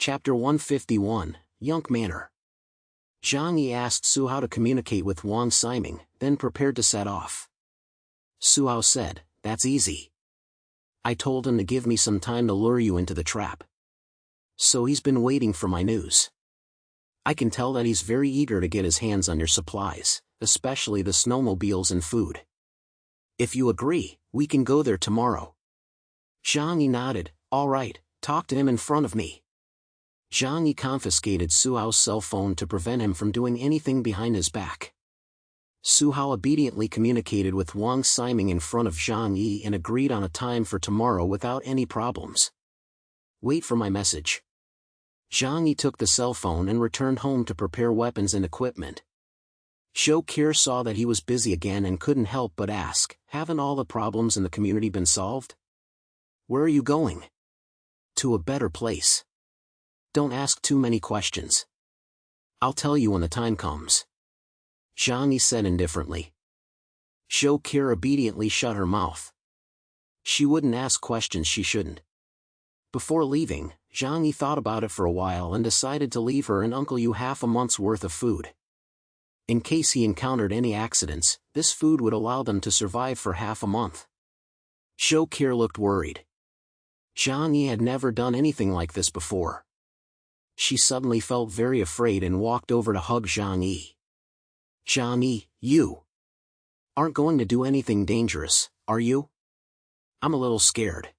Chapter 151, Yunk Manor. Zhang Yi asked Su Hao to communicate with Wang Ximing, then prepared to set off. Su Hao said, "That's easy. I told him to give me some time to lure you into the trap. So he's been waiting for my news. I can tell that he's very eager to get his hands on your supplies, especially the snowmobiles and food. If you agree, we can go there tomorrow." Zhang Yi nodded. "All right, talk to him in front of me." Zhang Yi confiscated Su Hao's cell phone to prevent him from doing anything behind his back. Su Hao obediently communicated with Wang Ximing in front of Zhang Yi and agreed on a time for tomorrow without any problems. "Wait for my message." Zhang Yi took the cell phone and returned home to prepare weapons and equipment. Zhou Qi saw that he was busy again and couldn't help but ask, "Haven't all the problems in the community been solved? Where are you going?" "To a better place. Don't ask too many questions. I'll tell you when the time comes," Zhang Yi said indifferently. Zhou Qi obediently shut her mouth. She wouldn't ask questions she shouldn't. Before leaving, Zhang Yi thought about it for a while and decided to leave her and Uncle Yu half a month's worth of food. In case he encountered any accidents, this food would allow them to survive for half a month. Zhou Qi looked worried. Zhang Yi had never done anything like this before. She suddenly felt very afraid and walked over to hug Zhang Yi. "Zhang Yi, you aren't going to do anything dangerous, are you? I'm a little scared."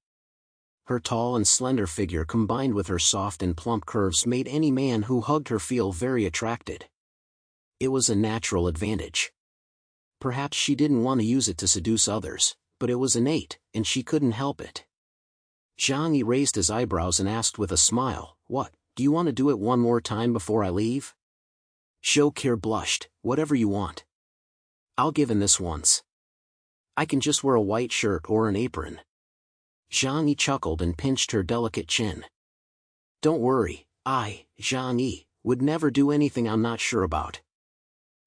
Her tall and slender figure combined with her soft and plump curves made any man who hugged her feel very attracted. It was a natural advantage. Perhaps she didn't want to use it to seduce others, but it was innate, and she couldn't help it. Zhang Yi raised his eyebrows and asked with a smile, "What, do you want to do it one more time before I leave?" Zhou Qi blushed. "Whatever you want. I'll give in this once. I can just wear a white shirt or an apron." Zhang Yi chuckled and pinched her delicate chin. "Don't worry, Zhang Yi, would never do anything I'm not sure about.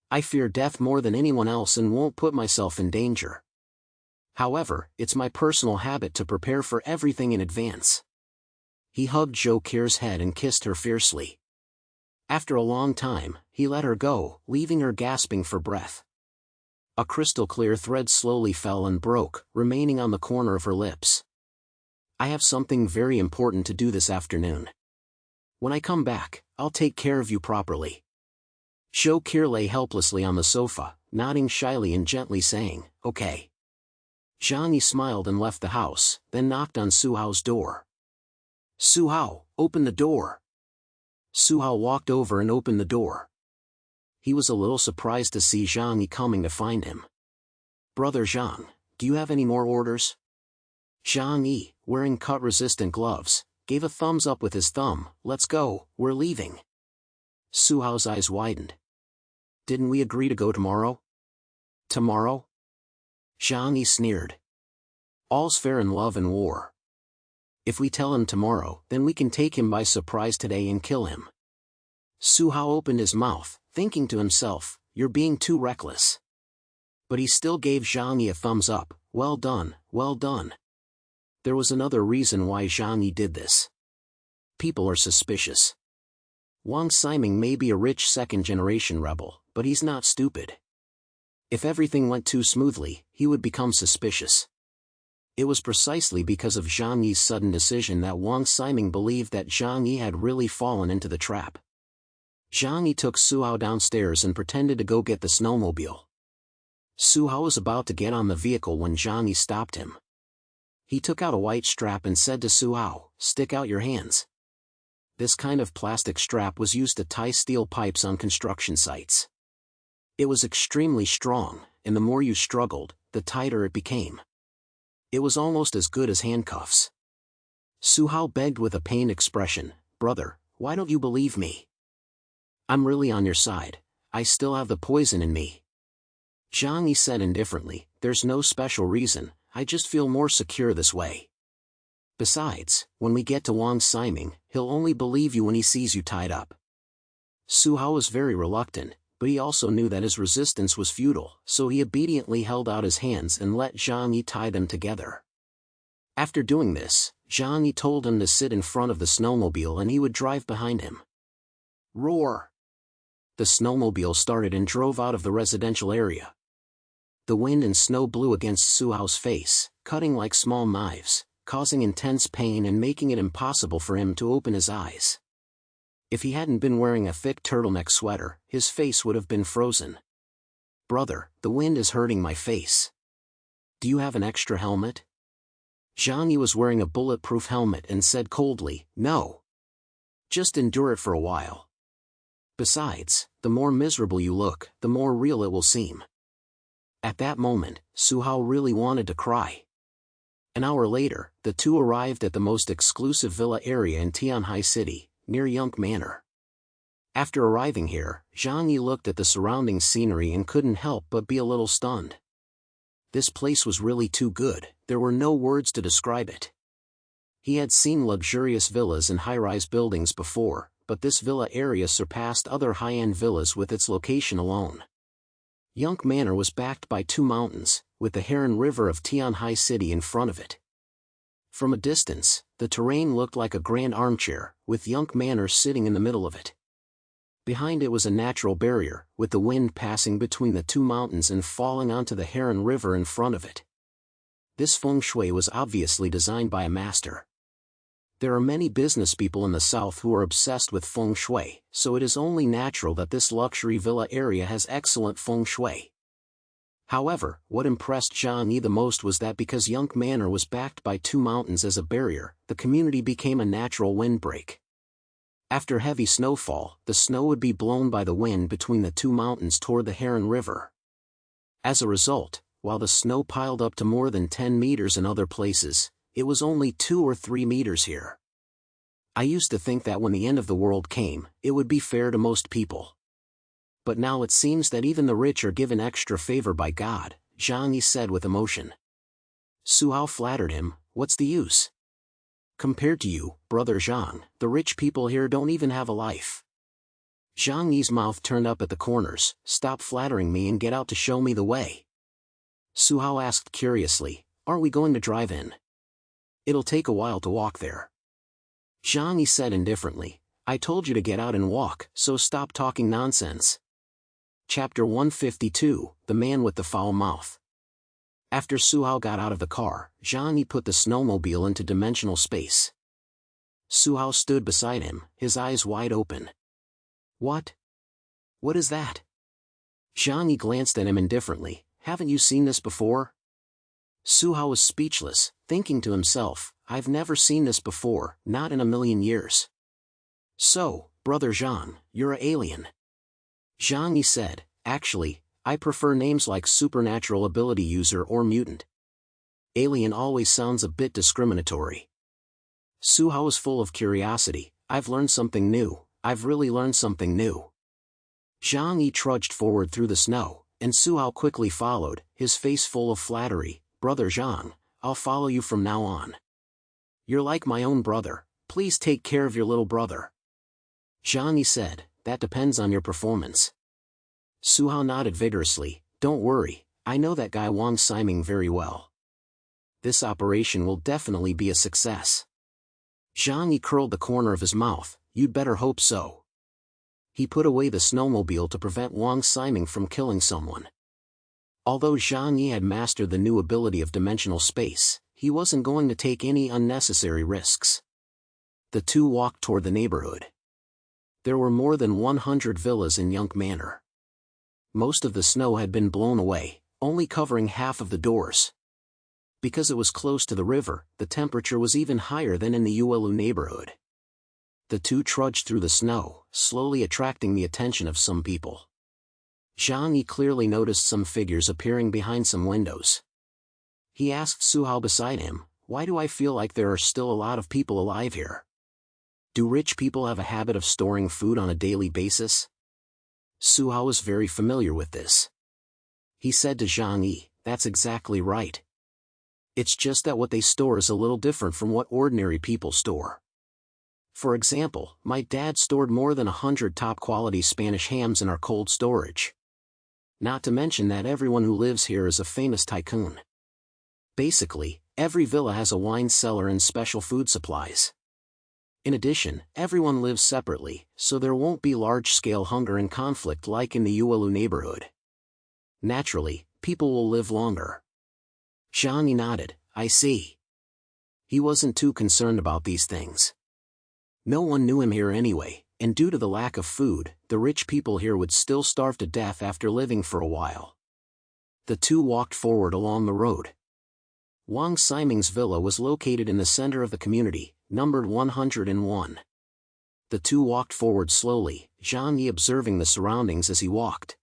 I fear death more than anyone else and won't put myself in danger. However, it's my personal habit to prepare for everything in advance." He hugged Zhou Qi's head and kissed her fiercely. After a long time, he let her go, leaving her gasping for breath. A crystal-clear thread slowly fell and broke, remaining on the corner of her lips. "I have something very important to do this afternoon. When I come back, I'll take care of you properly." Zhou Qi lay helplessly on the sofa, nodding shyly and gently saying, "Okay." Zhang Yi smiled and left the house, then knocked on Su Hao's door. "Su Hao, open the door." Su Hao walked over and opened the door. He was a little surprised to see Zhang Yi coming to find him. "Brother Zhang, do you have any more orders?" Zhang Yi, wearing cut-resistant gloves, gave a thumbs up with his thumb. "Let's go, we're leaving." Su Hao's eyes widened. "Didn't we agree to go tomorrow?" "Tomorrow?" Zhang Yi sneered. "All's fair in love and war. If we tell him tomorrow, then we can take him by surprise today and kill him." Su Hao opened his mouth, thinking to himself, "You're being too reckless." But he still gave Zhang Yi a thumbs up. "Well done, well done." There was another reason why Zhang Yi did this. People are suspicious. Wang Ximing may be a rich second-generation rebel, but he's not stupid. If everything went too smoothly, he would become suspicious. It was precisely because of Zhang Yi's sudden decision that Wang Ximing believed that Zhang Yi had really fallen into the trap. Zhang Yi took Su Hao downstairs and pretended to go get the snowmobile. Su Hao was about to get on the vehicle when Zhang Yi stopped him. He took out a white strap and said to Su Hao, "Stick out your hands." This kind of plastic strap was used to tie steel pipes on construction sites. It was extremely strong, and the more you struggled, the tighter it became. It was almost as good as handcuffs. Su Hao begged with a pained expression, "Brother, why don't you believe me? I'm really on your side. I still have the poison in me." Zhang Yi said indifferently, "There's no special reason, I just feel more secure this way. Besides, when we get to Wang Ximing, he'll only believe you when he sees you tied up." Su Hao was very reluctant, but he also knew that his resistance was futile, so he obediently held out his hands and let Zhang Yi tie them together. After doing this, Zhang told him to sit in front of the snowmobile and he would drive behind him. Roar! The snowmobile started and drove out of the residential area. The wind and snow blew against Su Hao's face, cutting like small knives, causing intense pain and making it impossible for him to open his eyes. If he hadn't been wearing a thick turtleneck sweater, his face would have been frozen. Brother, the wind is hurting my face. Do you have an extra helmet? Zhang was wearing a bulletproof helmet and said coldly, no. Just endure it for a while. Besides, the more miserable you look, the more real it will seem. At that moment, Su Hao really wanted to cry. An hour later, the two arrived at the most exclusive villa area in Tianhai City, near Yunk Manor. After arriving here, Zhang looked at the surrounding scenery and couldn't help but be a little stunned. This place was really too good, there were no words to describe it. He had seen luxurious villas and high-rise buildings before, but this villa area surpassed other high-end villas with its location alone. Yunk Manor was backed by two mountains, with the Heron River of Tianhai City in front of it. From a distance, the terrain looked like a grand armchair, with Yunk Manor sitting in the middle of it. Behind it was a natural barrier, with the wind passing between the two mountains and falling onto the Heron River in front of it. This feng shui was obviously designed by a master. There are many business people in the south who are obsessed with feng shui, so it is only natural that this luxury villa area has excellent feng shui. However, what impressed Zhang the most was that because Yunk Manor was backed by two mountains as a barrier, the community became a natural windbreak. After heavy snowfall, the snow would be blown by the wind between the two mountains toward the Heron River. As a result, while the snow piled up to more than 10 meters in other places, it was only 2 or 3 meters here. I used to think that when the end of the world came, it would be fair to most people. But now it seems that even the rich are given extra favor by God, Zhang said with emotion. Su Hao flattered him, what's the use? Compared to you, brother Zhang, the rich people here don't even have a life. Zhang mouth turned up at the corners, stop flattering me and get out to show me the way. Su Hao asked curiously, aren't we going to drive in? It'll take a while to walk there. Zhang said indifferently, I told you to get out and walk, so stop talking nonsense. Chapter 152, The Man with the Foul Mouth. After Su Hao got out of the car, Zhang put the snowmobile into dimensional space. Su Hao stood beside him, his eyes wide open. What? What is that? Zhang glanced at him indifferently, haven't you seen this before? Su Hao was speechless, thinking to himself, I've never seen this before, not in a million years. So, brother Zhang, you're an alien. Zhang said, actually, I prefer names like supernatural ability user or mutant. Alien always sounds a bit discriminatory. Su Hao was full of curiosity, I've learned something new, I've really learned something new. Zhang trudged forward through the snow, and Su Hao quickly followed, his face full of flattery, brother Zhang, I'll follow you from now on. You're like my own brother, please take care of your little brother. Zhang said, that depends on your performance. Su Hao nodded vigorously, don't worry, I know that guy Wang Siming very well. This operation will definitely be a success. Zhang curled the corner of his mouth, you'd better hope so. He put away the snowmobile to prevent Wang Siming from killing someone. Although Zhang had mastered the new ability of dimensional space, he wasn't going to take any unnecessary risks. The two walked toward the neighborhood. There were more than 100 villas in Yunk Manor. Most of the snow had been blown away, only covering half of the doors. Because it was close to the river, the temperature was even higher than in the Yuelu neighborhood. The two trudged through the snow, slowly attracting the attention of some people. Zhang clearly noticed some figures appearing behind some windows. He asked Su Hao beside him, why do I feel like there are still a lot of people alive here? Do rich people have a habit of storing food on a daily basis? Su Hao was very familiar with this. He said to Zhang that's exactly right. It's just that what they store is a little different from what ordinary people store. For example, my dad stored more than 100 top-quality Spanish hams in our cold storage. Not to mention that everyone who lives here is a famous tycoon. Basically, Every villa has a wine cellar and special food supplies. In addition, everyone lives separately, so there won't be large-scale hunger and conflict like in the Uelu neighborhood. Naturally, people will live longer. Zhang Yi nodded. I see. He wasn't too concerned about these things. No one knew him here anyway, and due to the lack of food, the rich people here would still starve to death after living for a while. The two walked forward along the road. Wang Siming's villa was located in the center of the community, numbered 101. The two walked forward slowly, Zhang Yi observing the surroundings as he walked.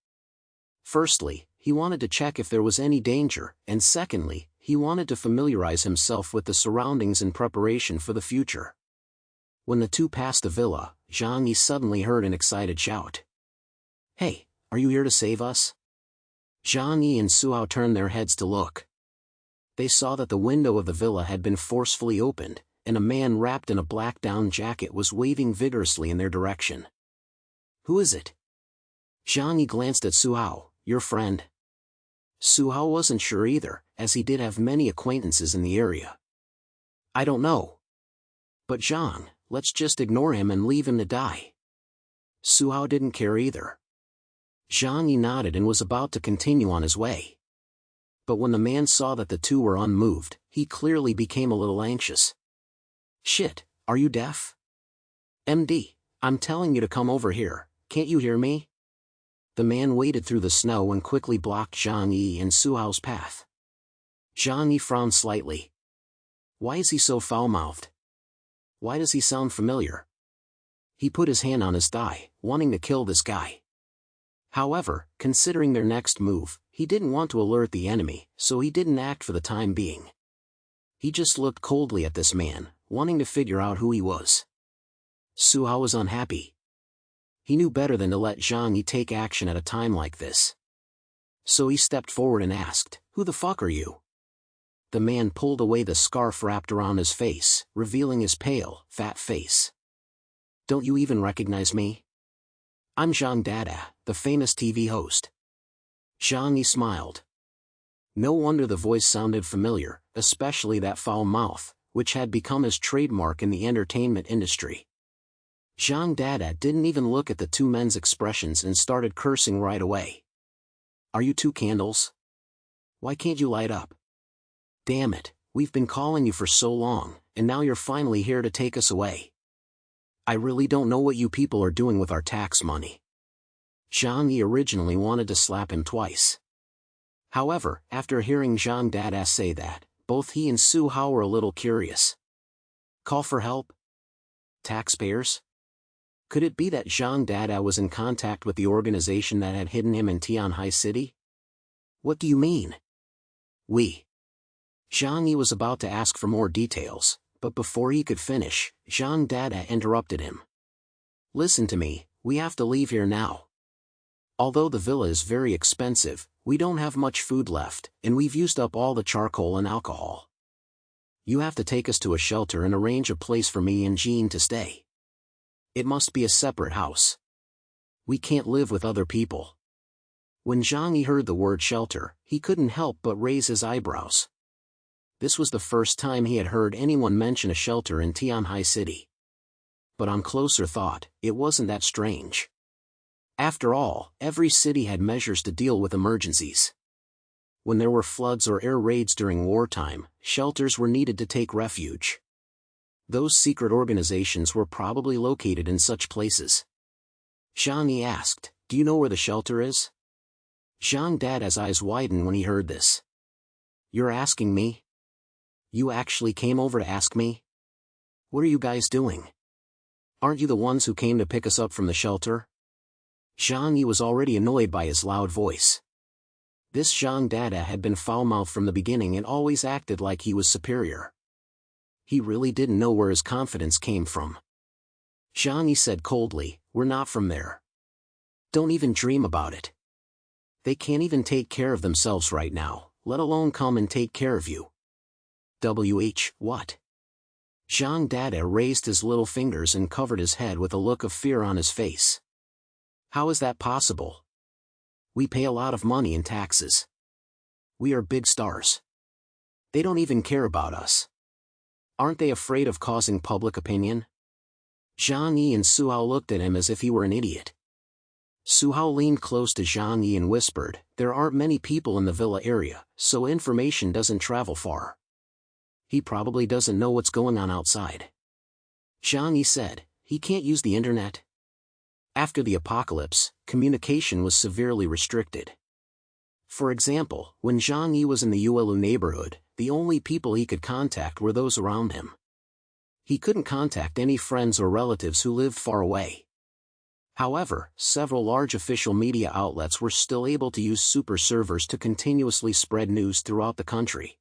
Firstly, he wanted to check if there was any danger, and secondly, he wanted to familiarize himself with the surroundings in preparation for the future. When the two passed the villa, Zhang Yi suddenly heard an excited shout. Hey, are you here to save us? Zhang Yi and Su Hao turned their heads to look. They saw that the window of the villa had been forcefully opened, and a man wrapped in a black down jacket was waving vigorously in their direction. Who is it? Zhang Yi glanced at Su Hao. Your friend? Su Hao wasn't sure either, as he did have many acquaintances in the area. I don't know. But Zhang, let's just ignore him and leave him to die. Su Hao didn't care either. Zhang Yi nodded and was about to continue on his way. But when the man saw that the two were unmoved, he clearly became a little anxious. Shit, are you deaf? MD, I'm telling you to come over here, can't you hear me? The man waded through the snow and quickly blocked Zhang Yi and Su Hao's path. Zhang Yi frowned slightly. Why is he so foul-mouthed? Why does he sound familiar? He put his hand on his thigh, wanting to kill this guy. However, considering their next move, he didn't want to alert the enemy, so he didn't act for the time being. He just looked coldly at this man, wanting to figure out who he was. Su Hao was unhappy. He knew better than to let Zhang Yi take action at a time like this. So he stepped forward and asked, Who the fuck are you? The man pulled away the scarf wrapped around his face, revealing his pale, fat face. Don't you even recognize me? I'm Zhang Dada, the famous TV host. Zhang Yi smiled. No wonder the voice sounded familiar, especially that foul mouth, which had become his trademark in the entertainment industry. Zhang Dada didn't even look at the two men's expressions and started cursing right away. Are you two candles? Why can't you light up? Damn it, we've been calling you for so long, and now you're finally here to take us away. I really don't know what you people are doing with our tax money. Zhang Yi originally wanted to slap him twice. However, after hearing Zhang Dada say that, both he and Su Hao were a little curious. Call for help? Taxpayers? Could it be that Zhang Dada was in contact with the organization that had hidden him in Tianhai City? What do you mean? Zhang Yi was about to ask for more details, but before he could finish, Zhang Dada interrupted him. Listen to me, we have to leave here now. Although the villa is very expensive, we don't have much food left, and we've used up all the charcoal and alcohol. You have to take us to a shelter and arrange a place for me and Jean to stay. It must be a separate house. We can't live with other people. When Zhang Yi heard the word shelter, he couldn't help but raise his eyebrows. This was the first time he had heard anyone mention a shelter in Tianhai City. But on closer thought, it wasn't that strange. After all, every city had measures to deal with emergencies. When there were floods or air raids during wartime, shelters were needed to take refuge. Those secret organizations were probably located in such places. Zhang Yi asked, Do you know where the shelter is? Zhang Dada's eyes widened when he heard this. You're asking me? You actually came over to ask me? What are you guys doing? Aren't you the ones who came to pick us up from the shelter? Zhang Yi was already annoyed by his loud voice. This Zhang Dada had been foul-mouthed from the beginning and always acted like he was superior. He really didn't know where his confidence came from. Zhang Yi said coldly, We're not from there. Don't even dream about it. They can't even take care of themselves right now, let alone come and take care of you. What? Zhang Dada raised his little fingers and covered his head with a look of fear on his face. How is that possible? We pay a lot of money in taxes. We are big stars. They don't even care about us. Aren't they afraid of causing public opinion? Zhang Yi and Su Hao looked at him as if he were an idiot. Su Hao leaned close to Zhang Yi and whispered, "There aren't many people in the villa area, so information doesn't travel far. He probably doesn't know what's going on outside." Zhang Yi said, "He can't use the internet?" After the apocalypse, communication was severely restricted. For example, when Zhang Yi was in the Yuelu neighborhood, the only people he could contact were those around him. He couldn't contact any friends or relatives who lived far away. However, several large official media outlets were still able to use super servers to continuously spread news throughout the country.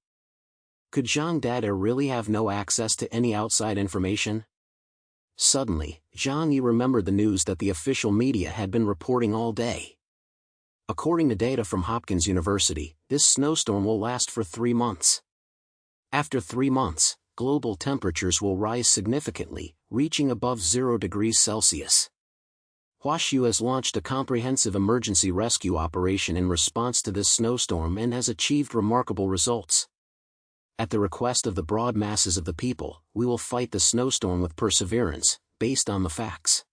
Could Zhang Dada really have no access to any outside information? Suddenly, Zhang Yi remembered the news that the official media had been reporting all day. According to data from Hopkins University, this snowstorm will last for 3 months. After 3 months, global temperatures will rise significantly, reaching above 0 degrees Celsius. Huaxiu has launched a comprehensive emergency rescue operation in response to this snowstorm and has achieved remarkable results. At the request of the broad masses of the people, we will fight the snowstorm with perseverance, based on the facts.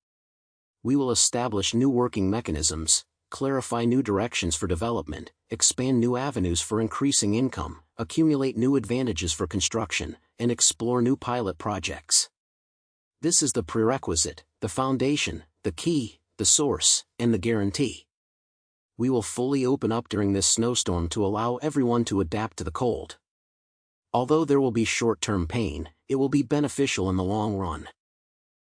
We will establish new working mechanisms, clarify new directions for development, expand new avenues for increasing income, accumulate new advantages for construction, and explore new pilot projects. This is the prerequisite, the foundation, the key, the source, and the guarantee. We will fully open up during this snowstorm to allow everyone to adapt to the cold. Although there will be short-term pain, it will be beneficial in the long run.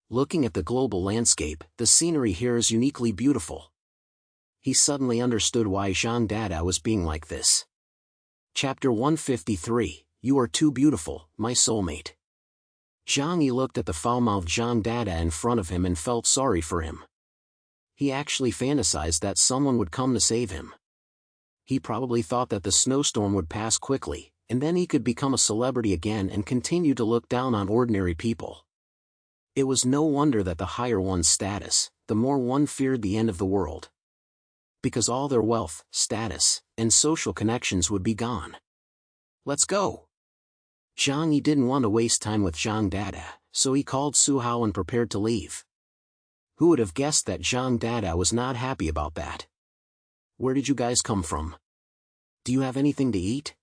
Looking at the global landscape, the scenery here is uniquely beautiful. He suddenly understood why Zhang Dada was being like this. Chapter 153, You Are Too Beautiful, My Soulmate. Zhang Yi looked at the foul-mouthed Zhang Dada in front of him and felt sorry for him. He actually fantasized that someone would come to save him. He probably thought that the snowstorm would pass quickly, and then he could become a celebrity again and continue to look down on ordinary people. It was no wonder that the higher one's status, the more one feared the end of the world. Because all their wealth, status, and social connections would be gone. Let's go. Zhang Yi didn't want to waste time with Zhang Dada, so he called Su Hao and prepared to leave. Who would have guessed that Zhang Dada was not happy about that? Where did you guys come from? Do you have anything to eat?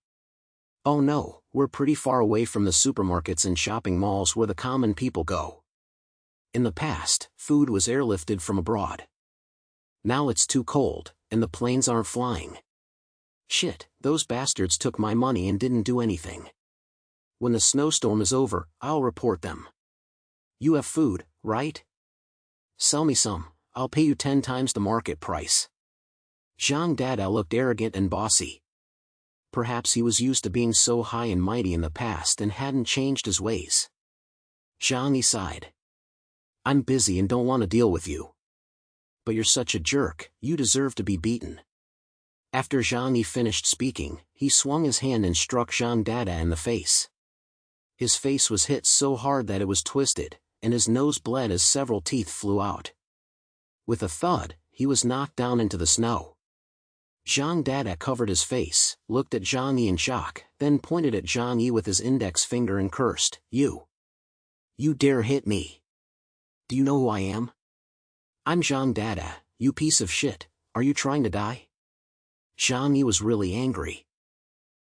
Oh no, we're pretty far away from the supermarkets and shopping malls where the common people go. In the past, food was airlifted from abroad. Now it's too cold, and the planes aren't flying. Shit, those bastards took my money and didn't do anything. When the snowstorm is over, I'll report them. You have food, right? Sell me some, I'll pay you 10 times the market price. Zhang Dada looked arrogant and bossy. Perhaps he was used to being so high and mighty in the past and hadn't changed his ways. Zhang Yi sighed. I'm busy and don't want to deal with you. But you're such a jerk, you deserve to be beaten. After Zhang Yi finished speaking, he swung his hand and struck Zhang Dada in the face. His face was hit so hard that it was twisted, and his nose bled as several teeth flew out. With a thud, he was knocked down into the snow. Zhang Dada covered his face, looked at Zhang Yi in shock, then pointed at Zhang Yi with his index finger and cursed, You dare hit me! Do you know who I am? I'm Zhang Dada, you piece of shit, are you trying to die? Zhang Yi was really angry.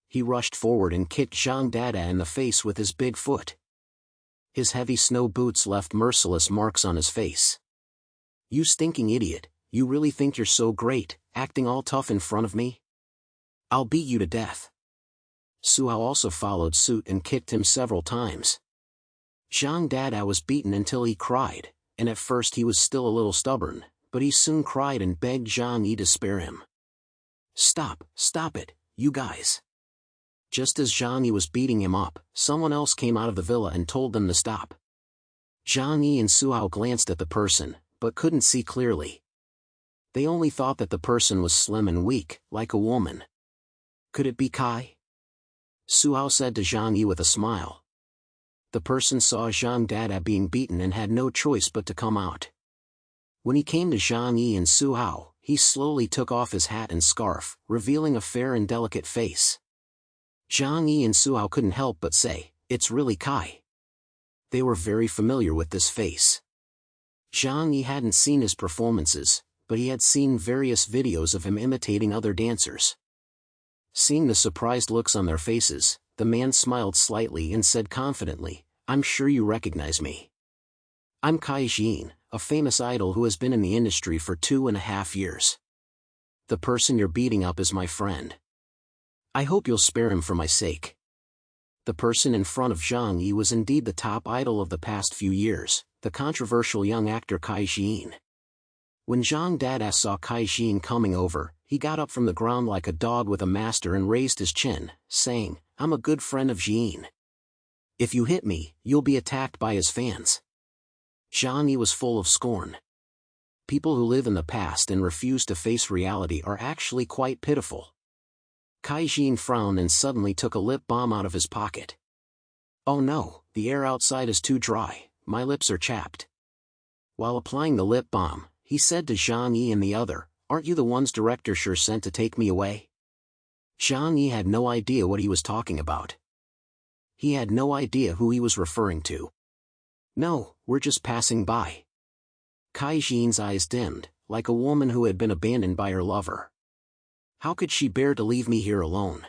He rushed forward and kicked Zhang Dada in the face with his big foot. His heavy snow boots left merciless marks on his face. You stinking idiot, you really think you're so great, acting all tough in front of me? I'll beat you to death. Su Hao also followed suit and kicked him several times. Zhang Dada was beaten until he cried, and at first he was still a little stubborn, but he soon cried and begged Zhang Yi to spare him. Stop it, you guys. Just as Zhang Yi was beating him up, someone else came out of the villa and told them to stop. Zhang Yi and Su Hao glanced at the person, but couldn't see clearly. They only thought that the person was slim and weak, like a woman. Could it be Kai? Su Hao said to Zhang Yi with a smile. The person saw Zhang Dada being beaten and had no choice but to come out. When he came to Zhang Yi and Su Hao, he slowly took off his hat and scarf, revealing a fair and delicate face. Zhang Yi and Su Hao couldn't help but say, "It's really Kai." They were very familiar with this face. Zhang Yi hadn't seen his performances, but he had seen various videos of him imitating other dancers. Seeing the surprised looks on their faces, the man smiled slightly and said confidently, "I'm sure you recognize me. I'm Kai Jin, a famous idol who has been in the industry for 2.5 years. The person you're beating up is my friend. I hope you'll spare him for my sake." The person in front of Zhang Yi was indeed the top idol of the past few years, the controversial young actor Kai Jin. When Zhang Dada saw Kai Jin coming over, he got up from the ground like a dog with a master and raised his chin, saying, "I'm a good friend of Jin. If you hit me, you'll be attacked by his fans." Zhang Yi was full of scorn. People who live in the past and refuse to face reality are actually quite pitiful. Kai Jin frowned and suddenly took a lip balm out of his pocket. "Oh no, the air outside is too dry, my lips are chapped." While applying the lip balm, he said to Zhang Yi and the other, "Aren't you the ones Director Sure sent to take me away?" Zhang Yi had no idea what he was talking about. He had no idea who he was referring to. "No, we're just passing by." Kai Jin's eyes dimmed, like a woman who had been abandoned by her lover. How could she bear to leave me here alone?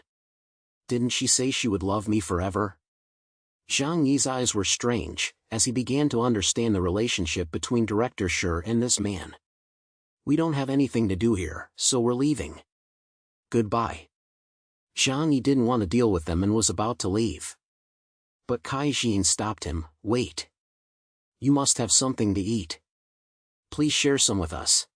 Didn't she say she would love me forever? Zhang Yi's eyes were strange, as he began to understand the relationship between Director Sure and this man. "We don't have anything to do here, so we're leaving. Goodbye." Zhang Yi didn't want to deal with them and was about to leave. But Kai Jin stopped him. "Wait. You must have something to eat. Please share some with us."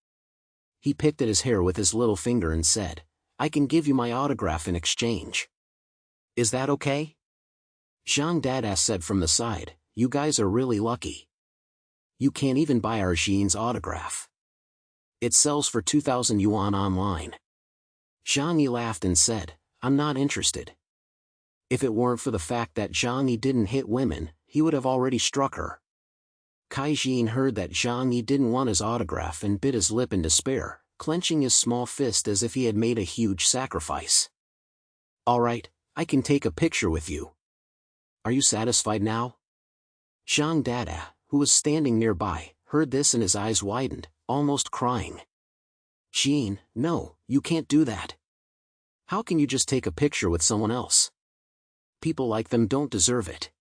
He picked at his hair with his little finger and said, "I can give you my autograph in exchange. Is that okay?" Zhang Dada said from the side, "You guys are really lucky. You can't even buy our Jin's autograph. It sells for 2,000 yuan online." Zhang Yi laughed and said, "I'm not interested." If it weren't for the fact that Zhang Yi didn't hit women, he would have already struck her. Kai Jin heard that Zhang Yi didn't want his autograph and bit his lip in despair, clenching his small fist as if he had made a huge sacrifice. "All right, I can take a picture with you. Are you satisfied now?" Zhang Dada, who was standing nearby, heard this and his eyes widened, almost crying. "Jin, no, you can't do that. How can you just take a picture with someone else? People like them don't deserve it."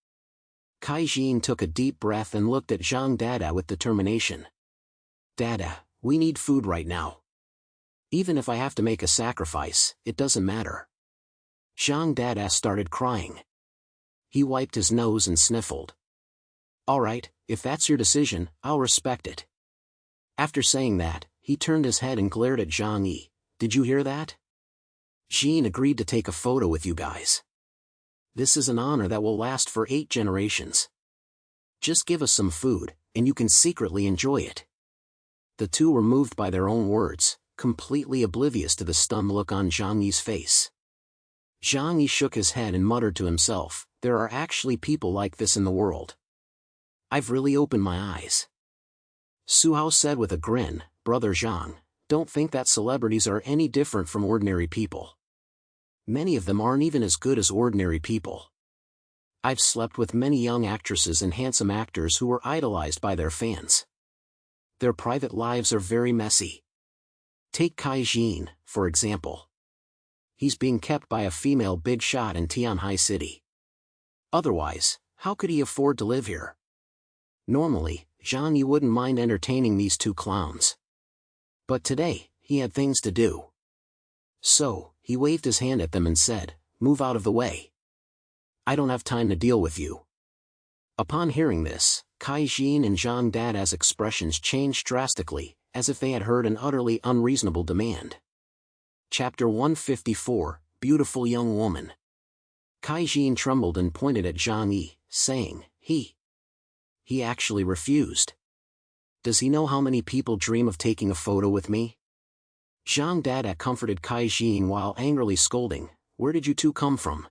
Kai Jin took a deep breath and looked at Zhang Dada with determination. "Dada, we need food right now. Even if I have to make a sacrifice, it doesn't matter." Zhang Dada started crying. He wiped his nose and sniffled. "All right, if that's your decision, I'll respect it." After saying that, he turned his head and glared at Zhang Yi. "Did you hear that? Jin agreed to take a photo with you guys. This is an honor that will last for 8 generations. Just give us some food, and you can secretly enjoy it." The two were moved by their own words, completely oblivious to the stunned look on Zhang Yi's face. Zhang Yi shook his head and muttered to himself, "There are actually people like this in the world. I've really opened my eyes." Su Hao said with a grin, "Brother Zhang, don't think that celebrities are any different from ordinary people. Many of them aren't even as good as ordinary people. I've slept with many young actresses and handsome actors who were idolized by their fans. Their private lives are very messy. Take Kai Jin, for example. He's being kept by a female big shot in Tianhai City. Otherwise, how could he afford to live here? Normally, Zhang Yi wouldn't mind entertaining these two clowns. But today, he had things to do. So, he waved his hand at them and said, "Move out of the way. I don't have time to deal with you." Upon hearing this, Kai Jin and Zhang Dada's expressions changed drastically, as if they had heard an utterly unreasonable demand. Chapter 154, Beautiful Young Woman. Kai Jin trembled and pointed at Zhang Yi, saying, He actually refused. Does he know how many people dream of taking a photo with me?" Zhang Dada comforted Kai Jin while angrily scolding, "Where did you two come from?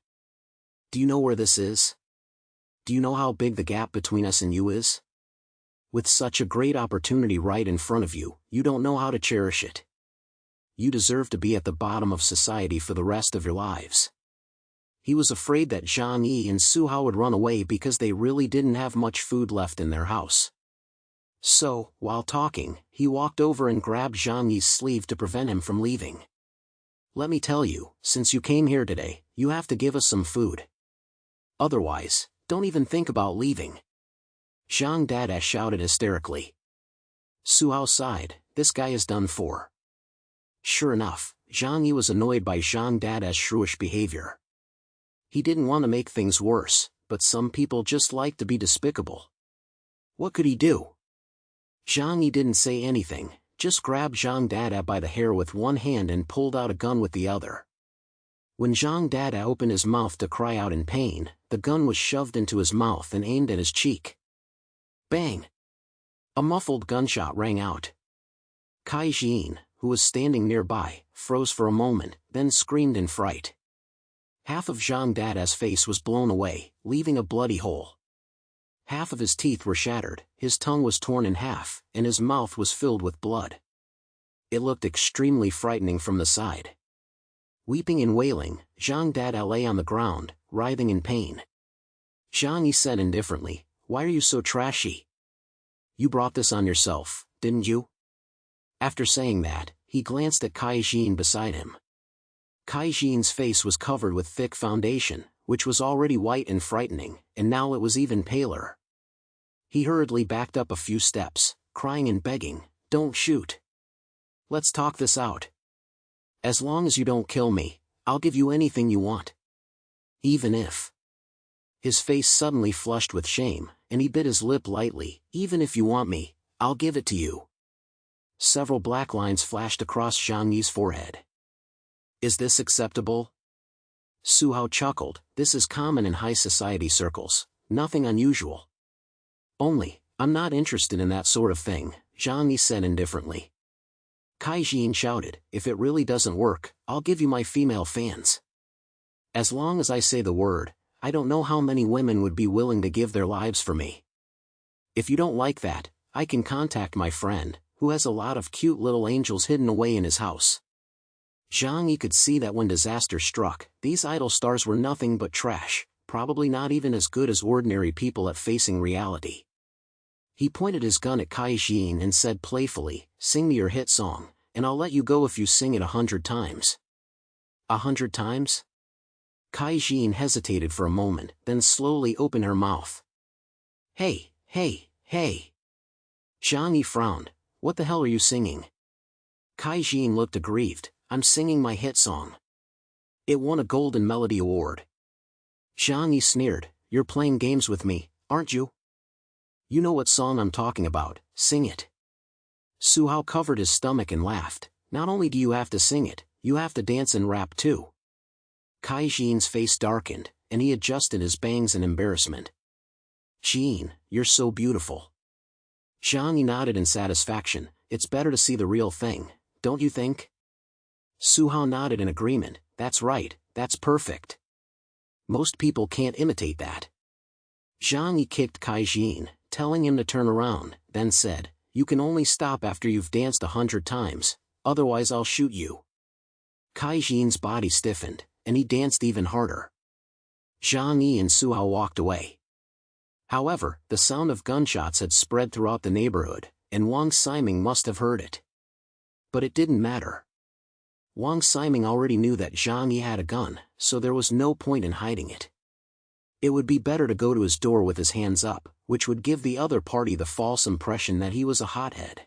Do you know where this is? Do you know how big the gap between us and you is? With such a great opportunity right in front of you, you don't know how to cherish it. You deserve to be at the bottom of society for the rest of your lives." he was afraid that Zhang Yi and Su Hao would run away because they really didn't have much food left in their house. So, while talking, he walked over and grabbed Zhang Yi's sleeve to prevent him from leaving. "Let me tell you, since you came here today, you have to give us some food. Otherwise, don't even think about leaving." Zhang Dada shouted hysterically. Su Hao sighed, "This guy is done for." Sure enough, Zhang Yi was annoyed by Zhang Dada's shrewish behavior. He didn't want to make things worse, but some people just like to be despicable. What could he do? Zhang Yi didn't say anything, just grabbed Zhang Dada by the hair with one hand and pulled out a gun with the other. When Zhang Dada opened his mouth to cry out in pain, the gun was shoved into his mouth and aimed at his cheek. Bang! A muffled gunshot rang out. Kai Jin, who was standing nearby, froze for a moment, then screamed in fright. Half of Zhang Dada's face was blown away, leaving a bloody hole. Half of his teeth were shattered, his tongue was torn in half, and his mouth was filled with blood. It looked extremely frightening from the side. Weeping and wailing, Zhang Dada lay on the ground, writhing in pain. Zhang Yi said indifferently, "Why are you so trashy? You brought this on yourself, didn't you?" After saying that, he glanced at Kai Jin beside him. Kai Jin's face was covered with thick foundation, which was already white and frightening, and now it was even paler. He hurriedly backed up a few steps, crying and begging, "Don't shoot. Let's talk this out. As long as you don't kill me, I'll give you anything you want. Even if..." His face suddenly flushed with shame, and he bit his lip lightly. "Even if you want me, I'll give it to you." Several black lines flashed across Zhang Yi's forehead. "Is this acceptable?" Su Hao chuckled, "This is common in high society circles, nothing unusual." "Only, I'm not interested in that sort of thing," Zhang Yi said indifferently. Kai Jin shouted, "If it really doesn't work, I'll give you my female fans. As long as I say the word, I don't know how many women would be willing to give their lives for me. If you don't like that, I can contact my friend, who has a lot of cute little angels hidden away in his house." Zhang Yi could see that when disaster struck, these idol stars were nothing but trash, probably not even as good as ordinary people at facing reality. He pointed his gun at Kai Jin and said playfully, "Sing me your hit song, and I'll let you go if you sing it 100 times. 100 times? Kai Jin hesitated for a moment, then slowly opened her mouth. "Hey, hey, hey." Zhang Yi frowned, "What the hell are you singing?" Kai Jin looked aggrieved, "I'm singing my hit song. It won a Golden Melody Award." Zhang Yi sneered, "You're playing games with me, aren't you? You know what song I'm talking about, sing it." Su Hao covered his stomach and laughed, "Not only do you have to sing it, you have to dance and rap too." Kai Jin's face darkened, and he adjusted his bangs in embarrassment. "Jin, you're so beautiful." Zhang Yi nodded in satisfaction, "It's better to see the real thing, don't you think?" Su Hao nodded in agreement, "That's right, that's perfect. Most people can't imitate that." Zhang Yi kicked Kai Jin, telling him to turn around, then said, "You can only stop after you've danced 100 times, otherwise I'll shoot you." Kai Jin's body stiffened, and he danced even harder. Zhang Yi and Su Hao walked away. However, the sound of gunshots had spread throughout the neighborhood, and Wang Siming must have heard it. But it didn't matter. Wang Siming already knew that Zhang Yi had a gun, so there was no point in hiding it. It would be better to go to his door with his hands up, which would give the other party the false impression that he was a hothead.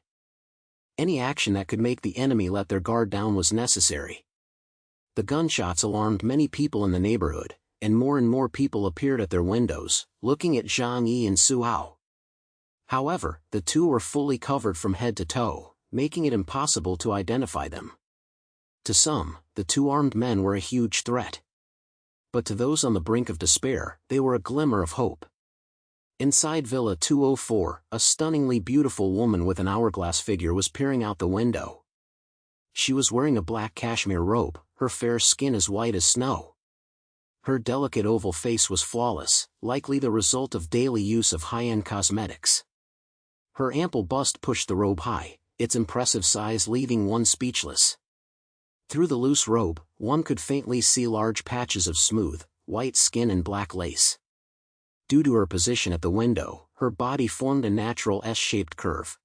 Any action that could make the enemy let their guard down was necessary. The gunshots alarmed many people in the neighborhood, and more people appeared at their windows, looking at Zhang Yi and Su Hao. However, the two were fully covered from head to toe, making it impossible to identify them. To some, the two armed men were a huge threat. But to those on the brink of despair, they were a glimmer of hope. Inside Villa 204, a stunningly beautiful woman with an hourglass figure was peering out the window. She was wearing a black cashmere robe, her fair skin as white as snow. Her delicate oval face was flawless, likely the result of daily use of high-end cosmetics. Her ample bust pushed the robe high, its impressive size leaving one speechless. Through the loose robe, one could faintly see large patches of smooth, white skin and black lace. Due to her position at the window, her body formed a natural S-shaped curve.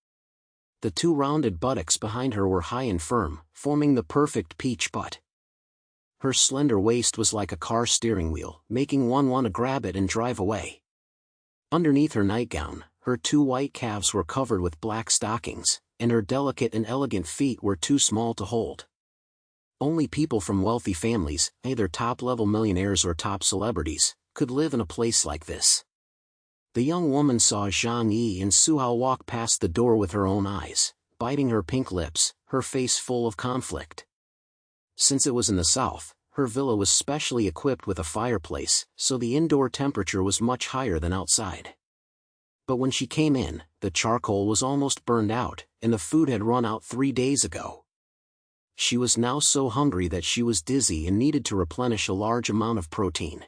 The two rounded buttocks behind her were high and firm, forming the perfect peach butt. Her slender waist was like a car steering wheel, making one want to grab it and drive away. Underneath her nightgown, her two white calves were covered with black stockings, and her delicate and elegant feet were too small to hold. Only people from wealthy families, either top-level millionaires or top celebrities, could live in a place like this. The young woman saw Zhang Yi and Su Hao walk past the door with her own eyes, biting her pink lips, her face full of conflict. Since it was in the south, her villa was specially equipped with a fireplace, so the indoor temperature was much higher than outside. But when she came in, the charcoal was almost burned out, and the food had run out 3 days ago. She was now so hungry that she was dizzy and needed to replenish a large amount of protein.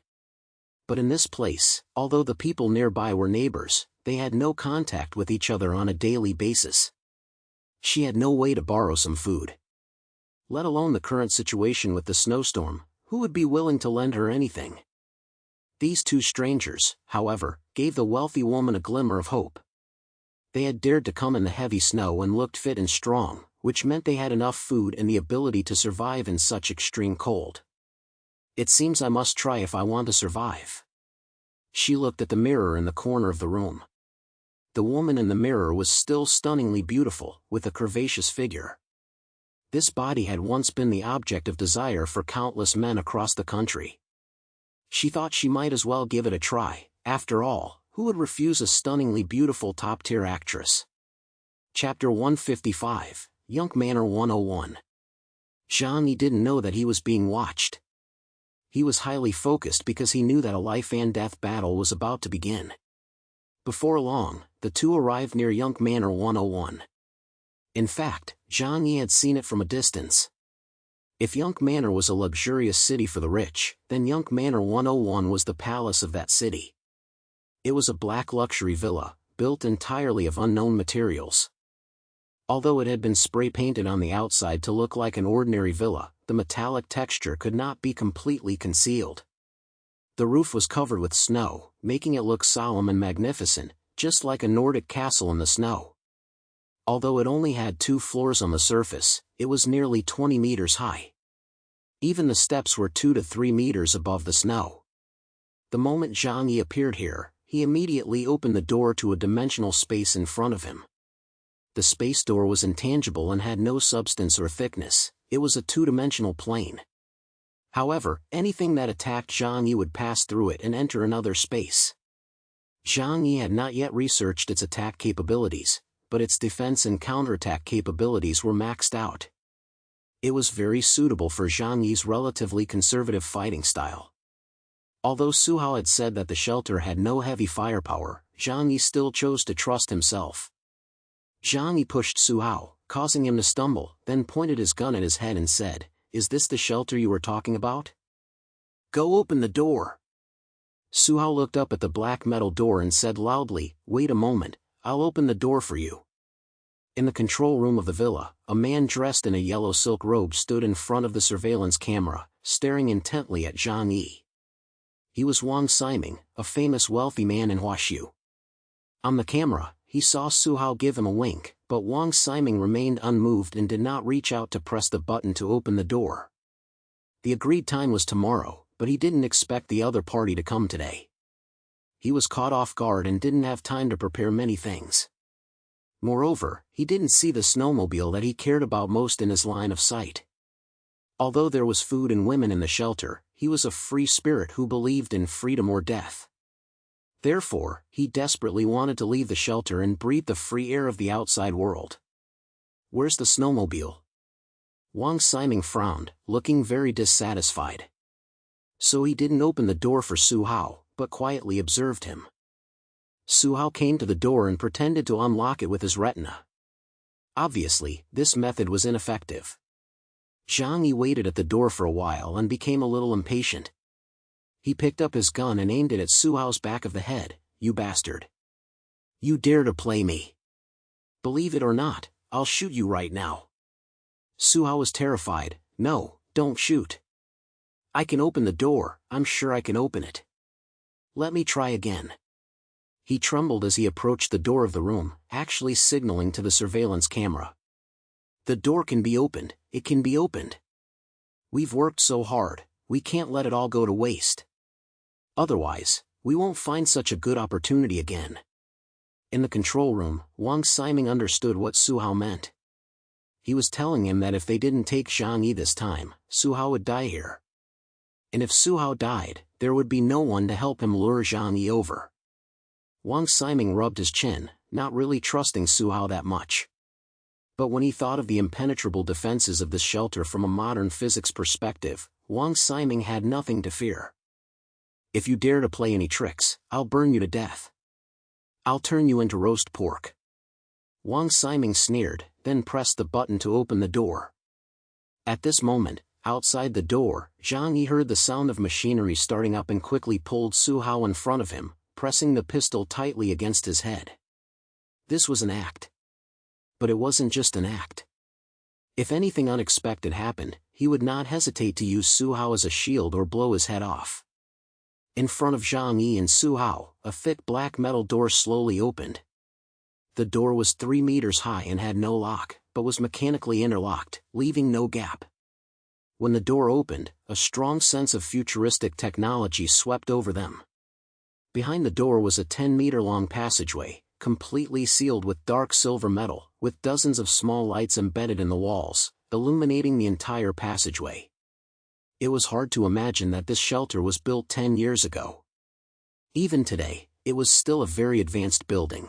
But in this place, although the people nearby were neighbors, they had no contact with each other on a daily basis. She had no way to borrow some food. Let alone the current situation with the snowstorm, who would be willing to lend her anything? These two strangers, however, gave the wealthy woman a glimmer of hope. They had dared to come in the heavy snow and looked fit and strong, which meant they had enough food and the ability to survive in such extreme cold. It seems I must try if I want to survive. She looked at the mirror in the corner of the room. The woman in the mirror was still stunningly beautiful, with a curvaceous figure. This body had once been the object of desire for countless men across the country. She thought she might as well give it a try. After all, who would refuse a stunningly beautiful top-tier actress? Chapter 155, Yunk Manor 101. Zhang Yi didn't know that he was being watched. He was highly focused because he knew that a life-and-death battle was about to begin. Before long, the two arrived near Yunk Manor 101. In fact, Zhang Yi had seen it from a distance. If Yunk Manor was a luxurious city for the rich, then Yunk Manor 101 was the palace of that city. It was a black luxury villa, built entirely of unknown materials. Although it had been spray-painted on the outside to look like an ordinary villa, the metallic texture could not be completely concealed. The roof was covered with snow, making it look solemn and magnificent, just like a Nordic castle in the snow. Although it only had 2 floors on the surface, it was nearly 20 meters high. Even the steps were 2 to 3 meters above the snow. The moment Zhang Yi appeared here, he immediately opened the door to a dimensional space in front of him. The space door was intangible and had no substance or thickness, it was a 2-dimensional plane. However, anything that attacked Zhang Yi would pass through it and enter another space. Zhang Yi had not yet researched its attack capabilities, but its defense and counterattack capabilities were maxed out. It was very suitable for Zhang Yi's relatively conservative fighting style. Although Su Hao had said that the shelter had no heavy firepower, Zhang Yi still chose to trust himself. Zhang Yi pushed Su Hao, causing him to stumble, then pointed his gun at his head and said, "Is this the shelter you were talking about? Go open the door." Su Hao looked up at the black metal door and said loudly, "Wait a moment, I'll open the door for you." In the control room of the villa, a man dressed in a yellow silk robe stood in front of the surveillance camera, staring intently at Zhang Yi. He was Wang Siming, a famous wealthy man in Huaxiu. On the camera, he saw Su Hao give him a wink, but Wang Siming remained unmoved and did not reach out to press the button to open the door. The agreed time was tomorrow, but he didn't expect the other party to come today. He was caught off guard and didn't have time to prepare many things. Moreover, he didn't see the snowmobile that he cared about most in his line of sight. Although there was food and women in the shelter, he was a free spirit who believed in freedom or death. Therefore, he desperately wanted to leave the shelter and breathe the free air of the outside world. "Where's the snowmobile?" Wang Siming frowned, looking very dissatisfied. So he didn't open the door for Su Hao, but quietly observed him. Su Hao came to the door and pretended to unlock it with his retina. Obviously, this method was ineffective. Zhang Yi waited at the door for a while and became a little impatient. He picked up his gun and aimed it at Su Hao's back of the head. "You bastard. You dare to play me. Believe it or not, I'll shoot you right now." Su Hao was terrified. "No, don't shoot. I can open the door, I'm sure I can open it. Let me try again. He trembled as he approached the door of the room, actually signaling to the surveillance camera. The door can be opened, it can be opened. We've worked so hard, we can't let it all go to waste. Otherwise, we won't find such a good opportunity again. In the control room, Wang Ximing understood what Su Hao meant. He was telling him that if they didn't take Zhang Yi this time, Su Hao would die here. And if Su Hao died, there would be no one to help him lure Zhang Yi over. Wang Ximing rubbed his chin, not really trusting Su Hao that much. But when he thought of the impenetrable defenses of this shelter from a modern physics perspective, Wang Ximing had nothing to fear. If you dare to play any tricks, I'll burn you to death. I'll turn you into roast pork. Wang Ximing sneered, then pressed the button to open the door. At this moment, outside the door, Zhang Yi heard the sound of machinery starting up and quickly pulled Su Hao in front of him, pressing the pistol tightly against his head. This was an act. But it wasn't just an act. If anything unexpected happened, he would not hesitate to use Su Hao as a shield or blow his head off. In front of Zhang Yi and Su Hao, a thick black metal door slowly opened. The door was 3 meters high and had no lock, but was mechanically interlocked, leaving no gap. When the door opened, a strong sense of futuristic technology swept over them. Behind the door was a 10-meter-long passageway, completely sealed with dark silver metal, with dozens of small lights embedded in the walls, illuminating the entire passageway. It was hard to imagine that this shelter was built 10 years ago. Even today, it was still a very advanced building.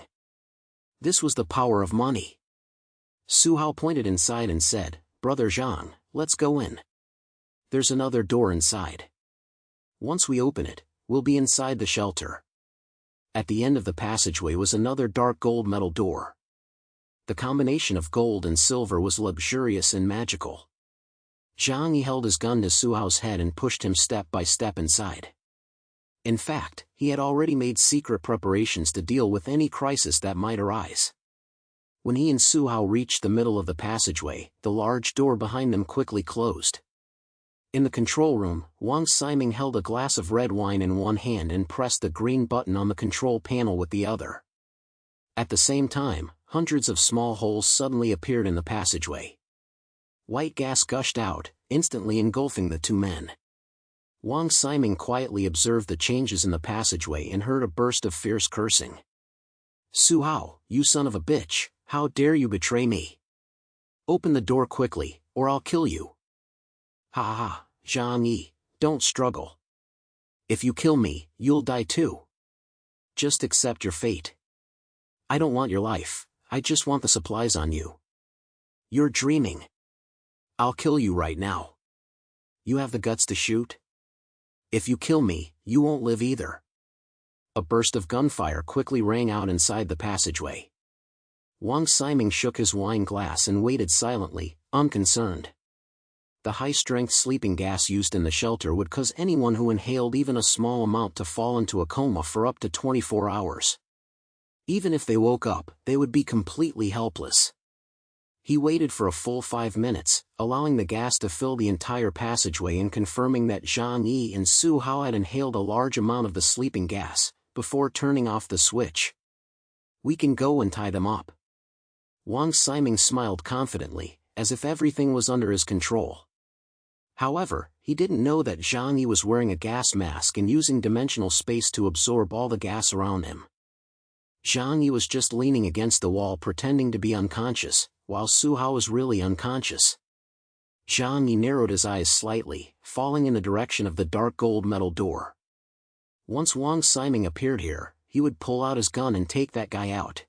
This was the power of money. Su Hao pointed inside and said, "Brother Zhang, let's go in. There's another door inside. Once we open it, we'll be inside the shelter." At the end of the passageway was another dark gold metal door. The combination of gold and silver was luxurious and magical. Zhang Yi held his gun to Su Hao's head and pushed him step by step inside. In fact, he had already made secret preparations to deal with any crisis that might arise. When he and Su Hao reached the middle of the passageway, the large door behind them quickly closed. In the control room, Wang Ximing held a glass of red wine in one hand and pressed the green button on the control panel with the other. At the same time, hundreds of small holes suddenly appeared in the passageway. White gas gushed out, instantly engulfing the two men. Wang Ximing quietly observed the changes in the passageway and heard a burst of fierce cursing. "Su Hao, you son of a bitch, how dare you betray me? Open the door quickly, or I'll kill you." "Ha ha ha, Zhang Yi, don't struggle. If you kill me, you'll die too. Just accept your fate. I don't want your life, I just want the supplies on you. You're dreaming. I'll kill you right now. You have the guts to shoot? If you kill me, you won't live either." A burst of gunfire quickly rang out inside the passageway. Wang Ximing shook his wine glass and waited silently, unconcerned. The high-strength sleeping gas used in the shelter would cause anyone who inhaled even a small amount to fall into a coma for up to 24 hours. Even if they woke up, they would be completely helpless. He waited for a full 5 minutes, allowing the gas to fill the entire passageway and confirming that Zhang Yi and Su Hao had inhaled a large amount of the sleeping gas, before turning off the switch. "We can go and tie them up." Wang Ximing smiled confidently, as if everything was under his control. However, he didn't know that Zhang Yi was wearing a gas mask and using dimensional space to absorb all the gas around him. Zhang Yi was just leaning against the wall pretending to be unconscious, while Su Hao was really unconscious. Zhang Yi narrowed his eyes slightly, falling in the direction of the dark gold metal door. Once Wang Ximing appeared here, he would pull out his gun and take that guy out.